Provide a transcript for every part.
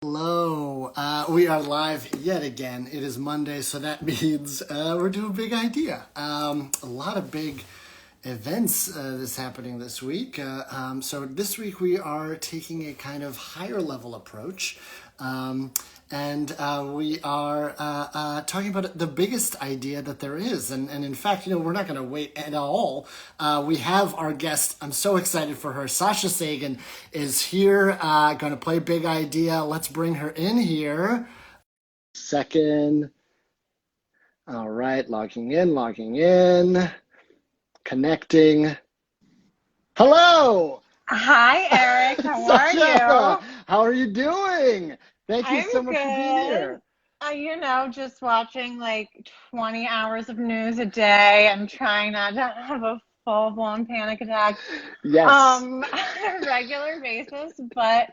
Hello, we are live yet again. It is Monday, so that means we're doing Big Idea. A lot of big events that's happening this week. So this week we are taking a kind of higher level approach. Um, and we are talking about the biggest idea that there is. And in fact, we're not going to wait at all. We have our guest. I'm so excited for her. Sasha Sagan is here, going to play Big Idea. Let's bring her in here. Second. All right, logging in, connecting. Hello! Hi, Eric. How are Sasha, you? how are you doing? Thank you so I'm much for being good. here. Just watching like 20 hours of news a day and trying not to have a full-blown panic attack Yes. on a regular basis, but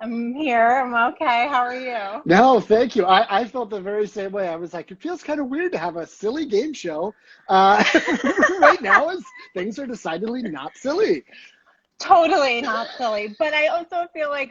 I'm here. I'm okay. How are you? No, thank you. I felt the very same way. I was like, it feels kind of weird to have a silly game show uh, right now as things are decidedly not silly. Totally not silly, but I also feel like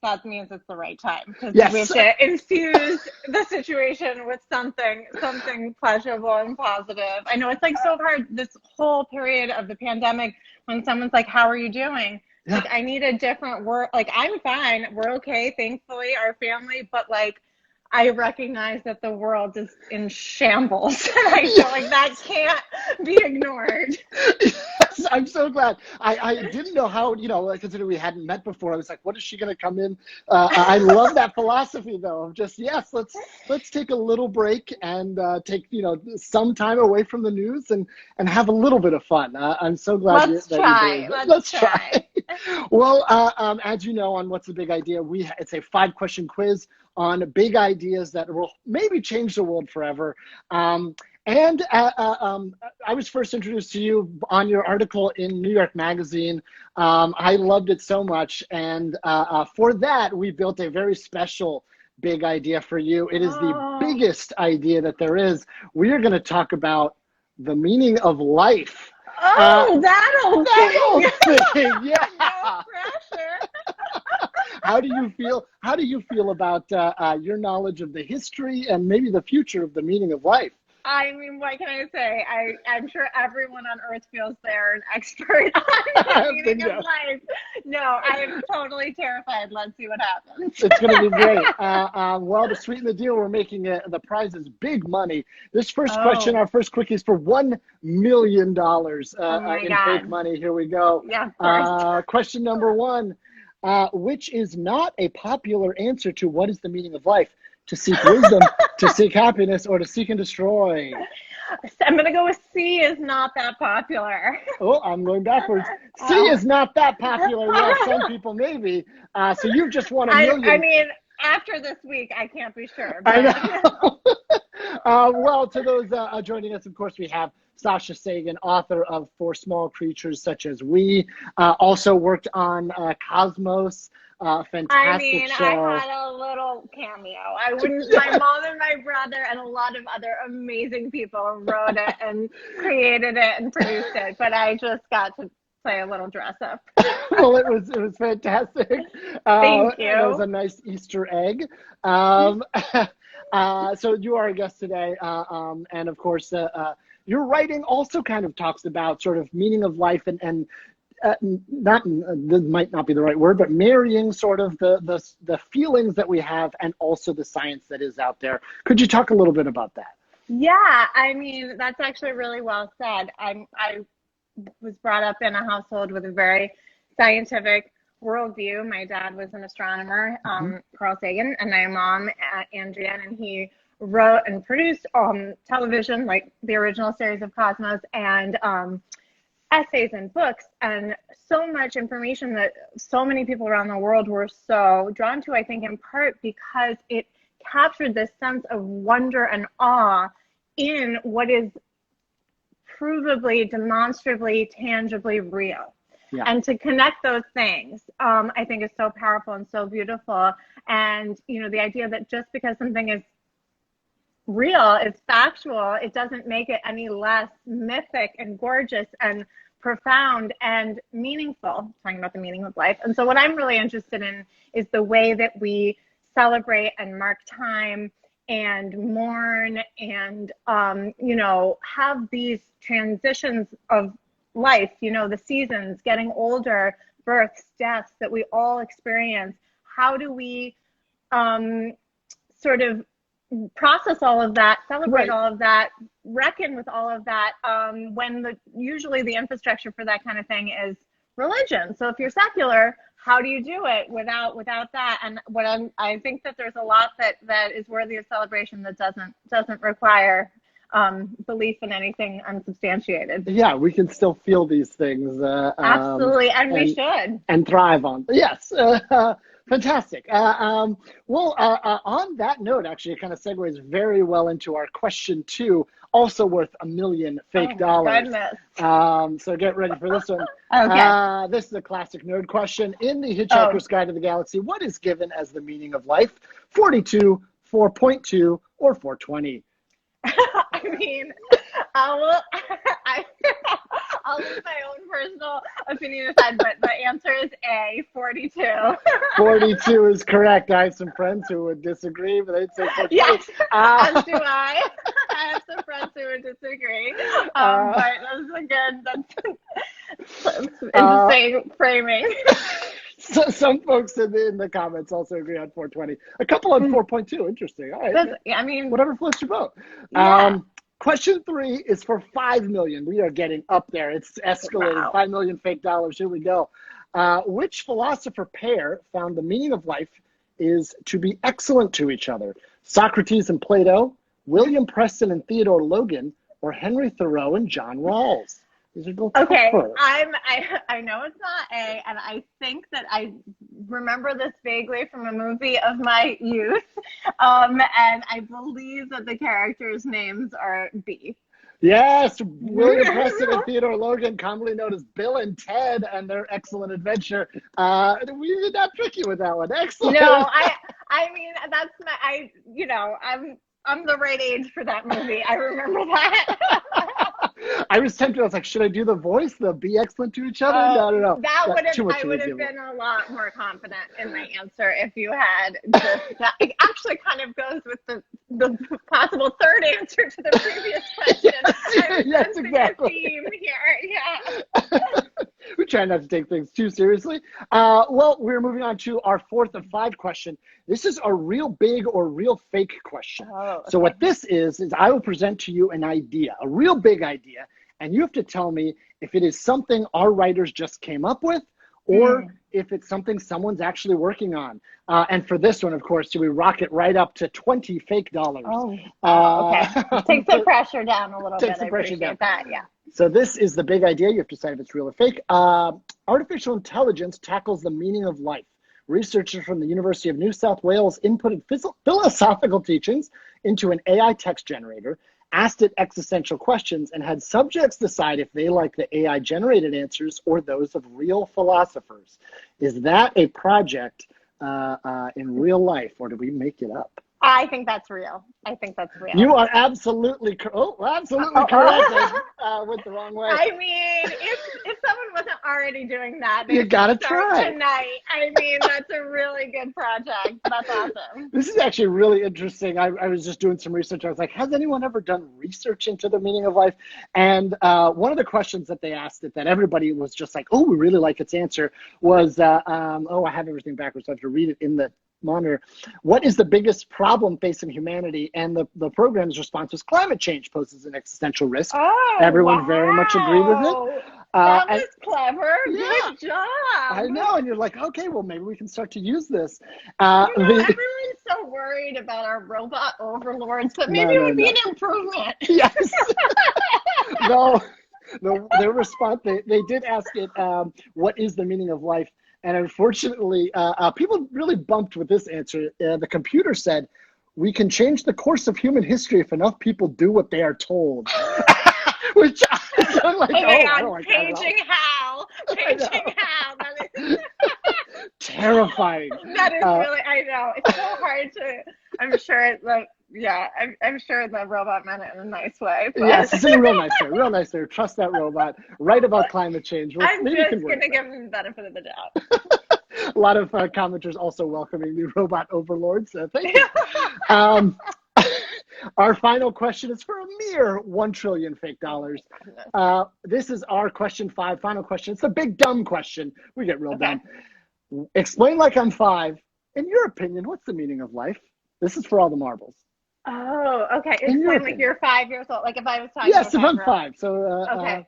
that means it's the right time because we Yes. have to infuse the situation with something pleasurable and positive. I know it's like so hard this whole period of the pandemic when someone's like, "How are you doing?" It's Yeah. like I need a different word. Like I'm fine, we're okay, thankfully, our family, but like I recognize that the world is in shambles. And I feel like that can't be ignored. Yes, I'm so glad. I didn't know how, considering we hadn't met before, I was like, what is she going to come in? I love that philosophy, though, of just, yes, let's take a little break and take, some time away from the news and have a little bit of fun. I'm so glad Let's that you're try. doing that. Let's Let's try. try. Well, as you know, on What's the Big Idea, it's a 5-question quiz on big ideas that will maybe change the world forever. And I was first introduced to you on your article in New York Magazine. I loved it so much. And for that, we built a very special big idea for you. It is the Oh, biggest idea that there is. We are going to talk about the meaning of life. Uh, oh, that old that thing. old thing, No yeah. pressure. How do you feel? How do you feel about your knowledge of the history and maybe the future of the meaning of life? I mean, what can I say? I'm sure everyone on earth feels they're an expert on the meaning of Bingo. life. No, I am totally terrified. Let's see what happens. It's going to be great. Well, to sweeten the deal, we're making the prizes big money. This first question, Oh, our first quickie, is for $1 million oh my in fake God. money. Here we go. Yeah, of course. Question number one, which is not a popular answer to what is the meaning of life? To seek wisdom, to seek happiness, or to seek and destroy? I'm going to go with C is not that popular. Oh, I'm going backwards. C Oh. is not that popular yet. Some people maybe. So you've just won a I million. mean, after this week, I can't be sure, I but know. Well, to those joining us, of course, we have Sasha Sagan, author of For Small Creatures Such as We, also worked on Cosmos, I fantastic mean, I show. had a little cameo. I wouldn't, my mom and my brother and a lot of other amazing people wrote it and created it and produced it, but I just got to play a little dress up. Well, it was fantastic. Thank And it was you. a nice Easter egg. Um, so you are a guest today, and of course, your writing also kind of talks about sort of meaning of life and not this might not be the right word, but marrying sort of the feelings that we have and also the science that is out there. Could you talk a little bit about that? Yeah, I mean, that's actually really well said. I was brought up in a household with a very scientific worldview. My dad was an astronomer, Mhm. Carl Sagan, and my mom, Andrea, and he wrote and produced television, like the original series of Cosmos, and essays and books, and so much information that so many people around the world were so drawn to, I think, in part because it captured this sense of wonder and awe in what is provably, demonstrably, tangibly real. Yeah. And to connect those things, I think is so powerful and so beautiful. And, the idea that just because something is real, it's factual, it doesn't make it any less mythic and gorgeous and profound and meaningful, talking about the meaning of life. And so what I'm really interested in is the way that we celebrate and mark time and mourn and, have these transitions of life, the seasons, getting older, births, deaths that we all experience. How do we sort of process all of that, celebrate all of that, reckon with all of that, when usually the infrastructure for that kind of thing is religion. So if you're secular, how do you do it without that? And I think that there's a lot that is worthy of celebration that doesn't require belief in anything unsubstantiated. Yeah, we can still feel these things. Absolutely, and we should. And thrive on. Yes, fantastic. On that note, actually, it kind of segues very well into our question 2, also worth $1 million fake dollars. Goodness. So get ready for this one. Okay. This is a classic nerd question. In the Hitchhiker's Guide to the Galaxy, what is given as the meaning of life? 42, 4.2, or 420? I mean, I'll leave my own personal opinion aside, but the answer is A, 42. 42 is correct. I have some friends who would disagree, but they'd say 420. Yes, as do I. I have some friends who would disagree. But that's interesting framing. So some folks in the comments also agree on 420. A couple on 4.2. Interesting. All right. I mean, whatever floats your boat. Yeah. Question 3 is for $5 million. We are getting up there. It's escalating. Wow. $5 million fake dollars. Here we go. Which philosopher pair found the meaning of life is to be excellent to each other? Socrates and Plato, William Preston and Theodore Logan, or Henry Thoreau and John Rawls? These are both okay. tougher. I know it's not A, and I think that I remember this vaguely from a movie of my youth, and I believe that the characters' names are B. Yes, William Preston and Theodore Logan, commonly known as Bill and Ted, and their excellent adventure. We did not trick you with that one. Excellent. No, I mean that's I'm the right age for that movie. I remember that. I was tempted. I was like, should I do the voice? The be excellent to each other? No. I would have been a lot more confident in my answer if you had just that. It actually kind of goes with the possible third answer to the previous question. Yes, exactly. Theme here. Yeah. We try not to take things too seriously. Well, we're moving on to our 4th of 5 question. This is a real big or real fake question. Oh, okay. So what this is I will present to you an idea, a real big idea, and you have to tell me if it is something our writers just came up with or if it's something someone's actually working on. And for this one, of course, we rock it right up to 20 fake dollars. Okay. Take the pressure down a little bit. Takes the pressure down. That, yeah. So this is the big idea. You have to decide if it's real or fake. Artificial intelligence tackles the meaning of life. Researchers from the University of New South Wales inputted philosophical teachings into an AI text generator, asked it existential questions, and had subjects decide if they like the AI-generated answers or those of real philosophers. Is that a project in real life, or do we make it up? I think that's real. You are absolutely correct. Went the wrong way. I mean, if someone wasn't already doing that, you gotta try tonight. I mean, that's a really good project. That's awesome. This is actually really interesting. I was just doing some research. I was like, has anyone ever done research into the meaning of life? And one of the questions that they asked it that everybody was just like, oh, we really like its answer was, I have everything backwards, so I have to read it in the monitor. What is the biggest problem facing humanity? And the program's response was climate change poses an existential risk. Everyone very much agreed with it. That was clever. Yeah, good job. I know. And you're like, okay, well, maybe we can start to use this. Everyone's so worried about our robot overlords, but maybe it would be an improvement. Yes. Their response, they did ask it, what is the meaning of life? And unfortunately, people really bumped with this answer. The computer said, we can change the course of human history if enough people do what they are told. Which I'm like, changing how. That is terrifying. That is really, I know. It's so hard to, I'm sure the robot meant it in a nice way. But. Yes, it's in a real nice way. Trust that robot. Write about climate change. I'm just going to give him the benefit of the doubt. A lot of commenters also welcoming the robot overlords. Thank you. Um, our final question is for a mere 1 trillion fake dollars. This is our question 5, final question. It's a big dumb question. We get real dumb. Explain like I'm 5. In your opinion, what's the meaning of life? This is for all the marbles. Oh, okay. Explain like you're 5 years old. Like if I was talking. Yes, if I'm 5. So okay.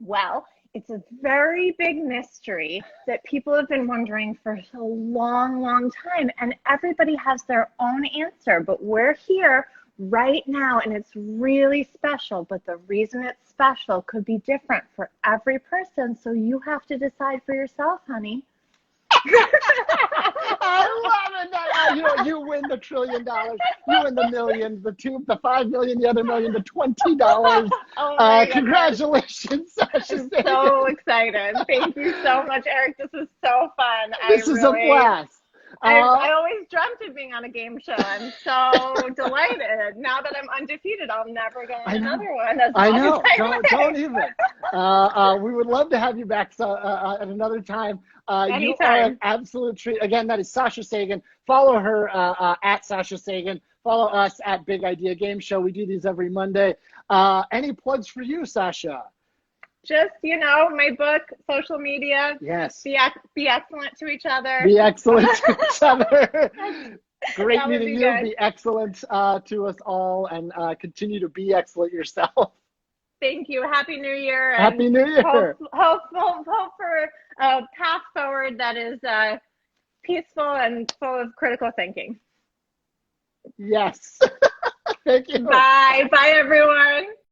Well, it's a very big mystery that people have been wondering for a long, long time, and everybody has their own answer, but we're here right now, and it's really special, but the reason it's special could be different for every person, so you have to decide for yourself, honey. I love it. You win the $1 trillion. You win the millions, the 5 million, the other million, the $20. Oh congratulations, Sasha. So excited. Thank you so much, Eric. This is so fun. This is a blast. I always dreamt of being on a game show. I'm so delighted. Now that I'm undefeated, I'll never go on another one. I know. Don't even. We would love to have you back at another time. You are an absolute treat. Again, that is Sasha Sagan. Follow her at Sasha Sagan. Follow us at Big Idea Game Show. We do these every Monday. Any plugs for you, Sasha? Just, my book, social media. Yes. Be excellent to each other. Be excellent to each other. Great meeting you. Good. Be excellent to us all, and continue to be excellent yourself. Thank you. Happy New Year. Happy New Year. Hope for a path forward that is peaceful and full of critical thinking. Yes. Thank you. Bye. Bye, everyone.